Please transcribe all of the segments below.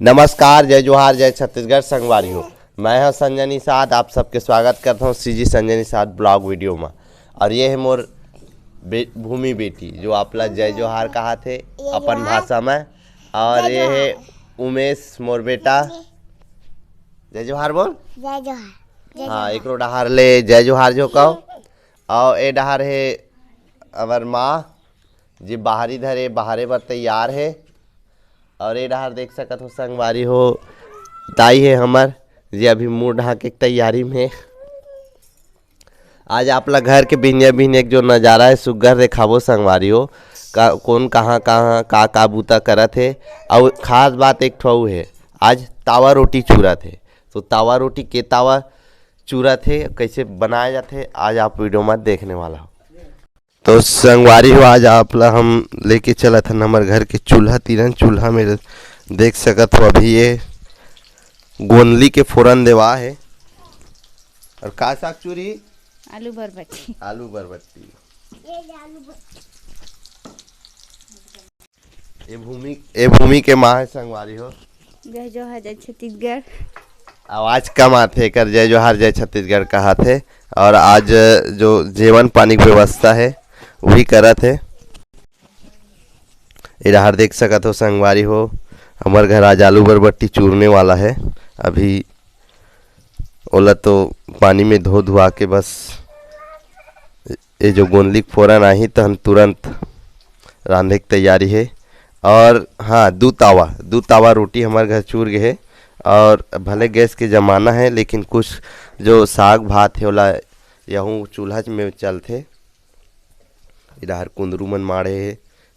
नमस्कार, जय जोहार, जय छत्तीसगढ़ संगवारी हो। मैं हूं संजय निषाद, आप सबके स्वागत करता हूं CG Sanjay Nishad blog video में। और ये है मोर भूमि बेटी जो आपला जय जोहार कहा थे अपन भाषा में। और ये है उमेश मोर बेटा। जय जोहार बोल। जय जोहार। हाँ, एक डहार ले जय जोहार जो कहो। और ए डहार है अमर माँ जी बाहरी धरे बाहरे बर तैयार है। और ये डहार देख सकत हो संगवारी हो, ताई है हमर जी अभी मुँह ढाके तैयारी में। आज आपला घर के बिन्या बिन्या जो नज़ारा है सुग्घर दिखाबो संगवारी हो। कौन कहाँ कहाँ का बूता करत है। और खास बात एक ठो है, आज तावा रोटी चूरा थे। तो तावा रोटी के तावा चूरा थे कैसे बनाया जाते आज आप वीडियो में देखने वाला हो। तो संगवारी हो आज आपला हम लेके चला था हमारे घर के चूल्हा तीरन चूल्हा में देख सकत हो अभी ये गोंदली के फोरन देवा है। और का साग चूरी आलू बरबट्टी। आलू बरबट्टी। ये भूमि के माँ है संगवारी हो। जय जोहार जय छत्तीसगढ़। आवाज कम आते कर जय जोहार जय छत्तीसगढ़ कहा थे। और आज जो जीवन पानी की व्यवस्था है वही करा थे। इधर देख सकत हो संगवारी हो हमारे घर आज आलू बरबट्टी चूरने वाला है। अभी ओला तो पानी में धो धुआ के बस ये जो गोंदली फोरन आई तो तुरंत रांधे की तैयारी है। और हाँ, दू तावा रोटी हमारे घर चूर गए है। और भले गैस के ज़माना है लेकिन कुछ जो साग भात है ओला यहूँ चूल्हा में चलते। इधर कुंदरू मन माड़े है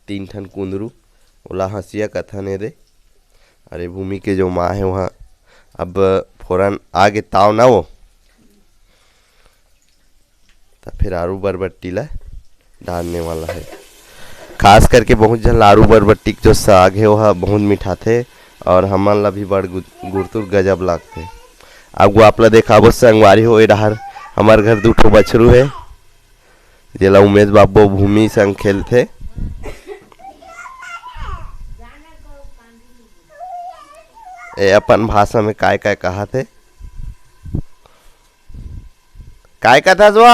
3 ठन कुंदरू ओला हंसिया कथन है दे। अरे भूमि के जो माँ है वहाँ अब फोरन आगे ताव ना वो तो फिर आलू बरबट्टी ला डालने वाला है। खास करके बहुत जन आलू बरबट्टी जो साग है वह बहुत मीठा थे और हमन ला भी बड़ गुरतुर गजब लगते। अब वो आप ला देखाबो संगवारी हो डहार हमार घर 2 ठो बछरू है जेला उमेश बाबू भूमि संग खेलते। ए अपन भाषा में काय काय कहा थे काय कथा जो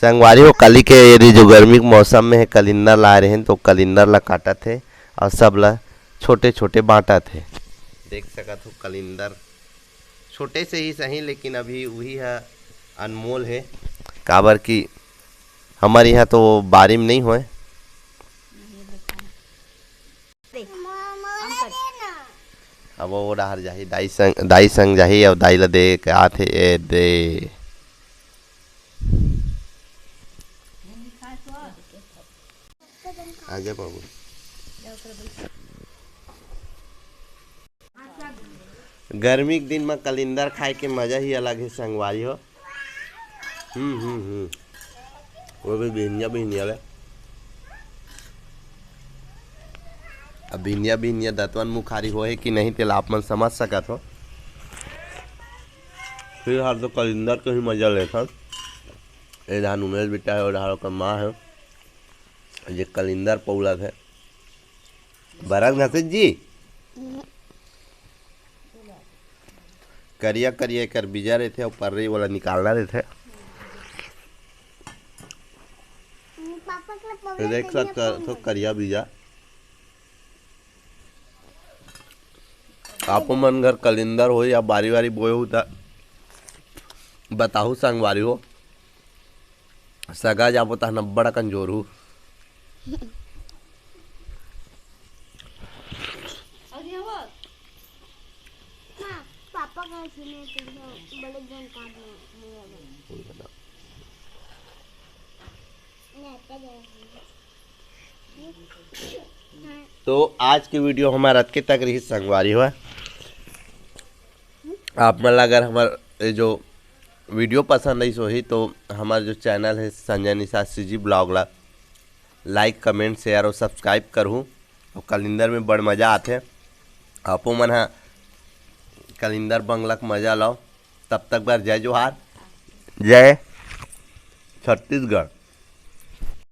संगवारी हो कली के यदि जो गर्मी के मौसम में है कलिंदर ला रहे हैं तो कलिंदर ला काटा थे और सब ला छोटे छोटे बांटा थे। देख सकत हो कलिंदर छोटे से ही सही लेकिन अभी वही है अनमोल है काबर की हमारे यहाँ तो बारी में नहीं होए। अब वो डहार जाही दाई संग जाही और दाई ला दे के आथे ए दे। आगे बाबू गर्मी के दिन में कलिंदर खाए के मजा ही अलग है संगवारी हो। वो भी भिनिया ले अब भिनिया दतवन मुखारी हो है कि नहीं तेल आप मन समझ सकत हो। फिर हाल तो कलिंदर को ही मजा लेता। ये धान उमेश बेटा है और धान का माँ है ये कलिंदर पौला थे बरक नसत जी करिया करिया कर बीजा रहे थे और पर्री वाला निकालना रहे थे। देख सकते तो करिया बीजा आपो मन घर कलिंदर हो या बारी बारी बोए हो तो बताओ संगवारी हो सगा जाबो ता बड़ा कमजोर हूँ। तो आज की वीडियो हमारा के तक रही संगवारी हुआ। आप मन अगर हमारे जो वीडियो पसंद आई सो ही तो हमारा जो चैनल है संजय निषाद सीजी ब्लॉग ला लाइक कमेंट शेयर और सब्सक्राइब करूँ। और कलिंदर में बड़ मज़ा आते आपो मन हा कलिंदर बंगला मज़ा लाओ। तब तक बार जय जोहार जय छत्तीसगढ़